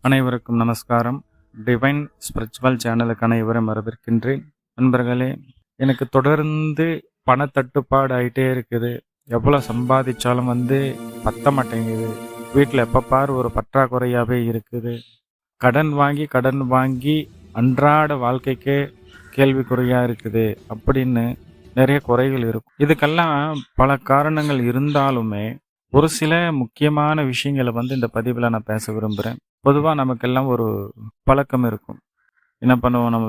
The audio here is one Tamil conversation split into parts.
அனைவருக்கும் நமஸ்காரம். டிவைன் ஸ்பிரிச்சுவல் சேனலுக்கு அனைவரும் வரவேற்கின்றேன். நண்பர்களே, எனக்கு தொடர்ந்து பணத்தட்டுப்பாடு ஆகிட்டே இருக்குது. எவ்வளோ சம்பாதிச்சாலும் பத்த மாட்டேங்குது. வீட்டில் எப்போ பார் ஒரு பற்றாக்குறையாகவே இருக்குது. கடன் வாங்கி அன்றாட வாழ்க்கைக்கே கேள்விக்குறையாக இருக்குது அப்படின்னு நிறைய குறைகள் இருக்கும். இதுக்கெல்லாம் பல காரணங்கள் இருந்தாலுமே ஒரு சில முக்கியமான விஷயங்களை இந்த பதிவில் நான் பேச விரும்புகிறேன். பொதுவாக நமக்கெல்லாம் ஒரு பழக்கம் இருக்கும். என்ன பண்ணுவோம், நம்ம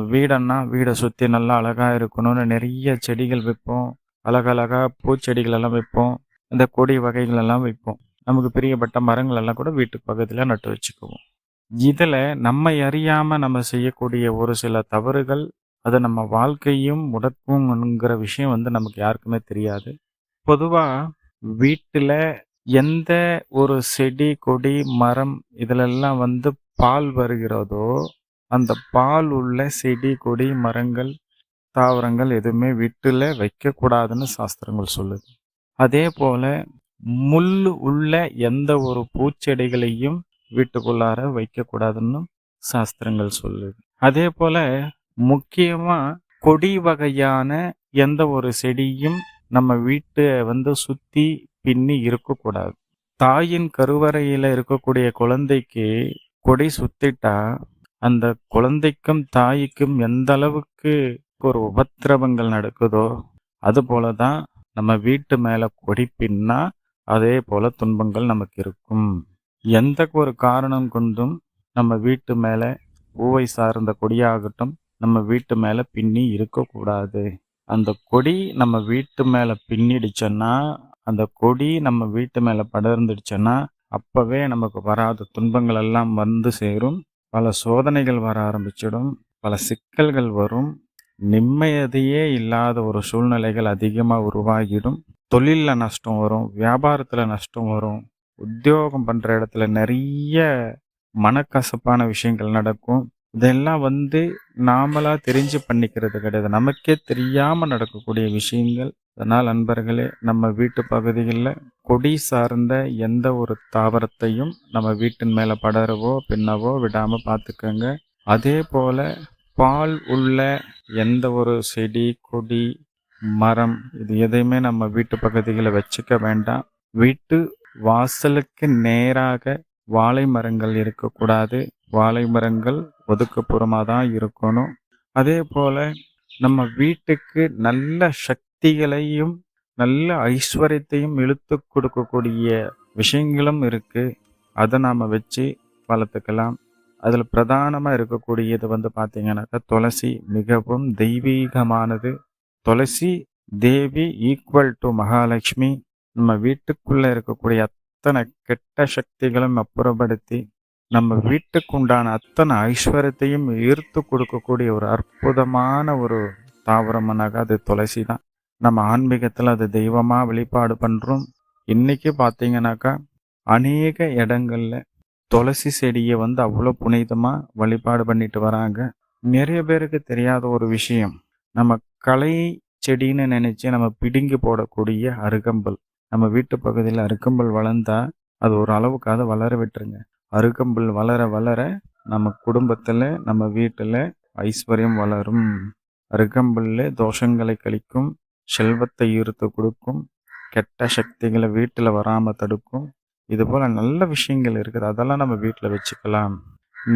வீடை சுற்றி நல்லா அழகாக இருக்கணும்னு நிறைய செடிகள் வைப்போம். அழகழகாக பூச்செடிகள் எல்லாம் வைப்போம். இந்த கொடி வகைகள் எல்லாம் வைப்போம். நமக்கு பிரியப்பட்ட மரங்கள் எல்லாம் கூட வீட்டுக்கு பக்கத்தில் நட்டு வச்சுக்குவோம். இதில் நம்ம அறியாமல் நம்ம செய்யக்கூடிய ஒரு சில தவறுகள் அது நம்ம வாழ்க்கையும் முடக்குங்கிற விஷயம் நமக்கு யாருக்குமே தெரியாது. பொதுவாக வீட்டில் எந்த ஒரு செடி கொடி மரம் இதிலெல்லாம் பால் வருகிறதோ அந்த பால் உள்ள செடி கொடி மரங்கள் தாவரங்கள் எதுவுமே வீட்டில் வைக்கக்கூடாதுன்னு சாஸ்திரங்கள் சொல்லுது. அதே போல முள் உள்ள எந்த ஒரு பூச்செடிகளையும் வீட்டுக்குள்ளார வைக்கக்கூடாதுன்னு சாஸ்திரங்கள் சொல்லுது. அதே போல முக்கியமா கொடி வகையான எந்த ஒரு செடியும் நம்ம வீட்டை சுத்தி பின்னி இருக்கக்கூடாது. தாயின் கருவறையில இருக்கக்கூடிய குழந்தைக்கு கொடி சுத்திட்டா அந்த குழந்தைக்கும் தாய்க்கும் எந்த அளவுக்கு ஒரு உபத்திரவங்கள் நடக்குதோ அது போலதான் நம்ம வீட்டு மேல கொடி பின்னா அதே போல துன்பங்கள் நமக்கு இருக்கும். எந்த ஒரு காரணம் கொண்டும் நம்ம வீட்டு மேல பூவை சார்ந்த கொடியாகட்டும் நம்ம வீட்டு மேல பின்னி இருக்கக்கூடாது. அந்த கொடி நம்ம வீட்டு மேல பின்னிடுச்சோன்னா, அந்த கொடி நம்ம வீட்டு மேல படர்ந்துடுச்சுன்னா அப்பவே நமக்கு வராத துன்பங்கள் எல்லாம் சேரும். பல சோதனைகள் வர ஆரம்பிச்சிடும். பல சிக்கல்கள் வரும். நிம்மதியே இல்லாத ஒரு சூழ்நிலைகள் அதிகமாக உருவாகிடும். தொழிலில் நஷ்டம் வரும், வியாபாரத்தில் நஷ்டம் வரும், உத்தியோகம் பண்ணுற இடத்துல நிறைய மனக்கசப்பான விஷயங்கள் நடக்கும். இதெல்லாம் நாமளா தெரிஞ்சு பண்ணிக்கிறது கிடையாது, நமக்கே தெரியாமல் நடக்கக்கூடிய விஷயங்கள். அதனால் நண்பர்களே, நம்ம வீட்டு பகுதிகளில் கொடி சார்ந்த எந்த ஒரு தாவரத்தையும் நம்ம வீட்டின் மேலே படரவோ பின்னவோ விடாமல் பார்த்துக்கோங்க. அதே போல் பால் உள்ள எந்த ஒரு செடி கொடி மரம் இது எதையுமே நம்ம வீட்டு பகுதிகளில் வச்சுக்க வேண்டாம். வீட்டு வாசலுக்கு நேராக வாழை மரங்கள் இருக்கக்கூடாது. வாழை மரங்கள் ஒதுக்குப்புறமாக தான் இருக்கணும். அதே போல் நம்ம வீட்டுக்கு நல்ல சக்திகளையும் நல்ல ஐஸ்வர்யத்தையும் இழுத்து கொடுக்கக்கூடிய விஷயங்களும் இருக்குது. அதை நாம் வச்சு வளர்த்துக்கலாம். அதில் பிரதானமாக இருக்கக்கூடியது பார்த்தீங்கன்னாக்கா துளசி மிகவும் தெய்வீகமானது. துளசி தேவி ஈக்குவல் டு மகாலட்சுமி. நம்ம வீட்டுக்குள்ளே இருக்கக்கூடிய அத்தனை கெட்ட சக்திகளும் அப்புறப்படுத்தி நம்ம வீட்டுக்கு உண்டான அத்தனை ஐஸ்வர்யத்தையும் ஈர்த்து கொடுக்கக்கூடிய ஒரு அற்புதமான ஒரு தாவரம்னாக்கா அது துளசி தான். நம்ம ஆன்மீகத்தில் அது தெய்வமாக வெளிப்பாடு பண்ணுறோம். இன்றைக்கி பார்த்தீங்கன்னாக்கா அநேக இடங்களில் துளசி செடியை அவ்வளோ புனிதமாக வழிபாடு பண்ணிட்டு வராங்க. நிறைய பேருக்கு தெரியாத ஒரு விஷயம், நம்ம கலை செடின்னு நினச்சி நம்ம பிடுங்கி போடக்கூடிய அருகம்புல். நம்ம வீட்டு பகுதியில் அருகம்புல் வளர்ந்தா அது ஒரு அளவுக்காக வளர விட்டுருங்க. அருகம்புல் வளர வளர நம்ம குடும்பத்தில் நம்ம வீட்டில் ஐஸ்வர்யம் வளரும். அருகம்புல் தோஷங்களை கழிக்கும், செல்வத்தை ஈர்த்து கொடுக்கும், கெட்ட சக்திகளை வீட்டில் வராமல் தடுக்கும். இது போல் நல்ல விஷயங்கள் இருக்குது. அதெல்லாம் நம்ம வீட்டில் வச்சுக்கலாம்.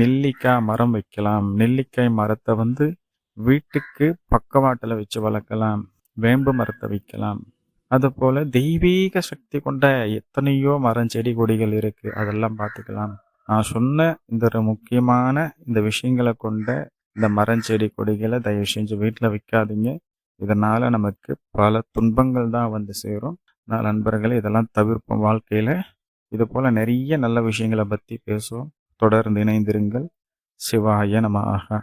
நெல்லிக்காய் மரம் வைக்கலாம். நெல்லிக்காய் மரத்தை வீட்டுக்கு பக்கவாட்டில் வச்சு வளர்க்கலாம். வேம்பு மரத்தை வைக்கலாம். அதுபோல் தெய்வீக சக்தி கொண்ட எத்தனையோ மரம் செடி கொடிகள் இருக்குது. அதெல்லாம் பார்த்துக்கலாம். நான் சொன்ன இந்த முக்கியமான இந்த விஷயங்களை கொண்ட இந்த மரம் செடி கொடிகளை தயவு செஞ்சு வீட்டில் வைக்காதீங்க. இதனால் நமக்கு பல துன்பங்கள் தான் சேரும். நான் நண்பர்களே, இதெல்லாம் தவிர்ப்போம். வாழ்க்கையில் இது போல் நிறைய நல்ல விஷயங்களை பற்றி பேசுவோம். தொடர்ந்து இணைந்திருங்கள். சிவாய நமஹ.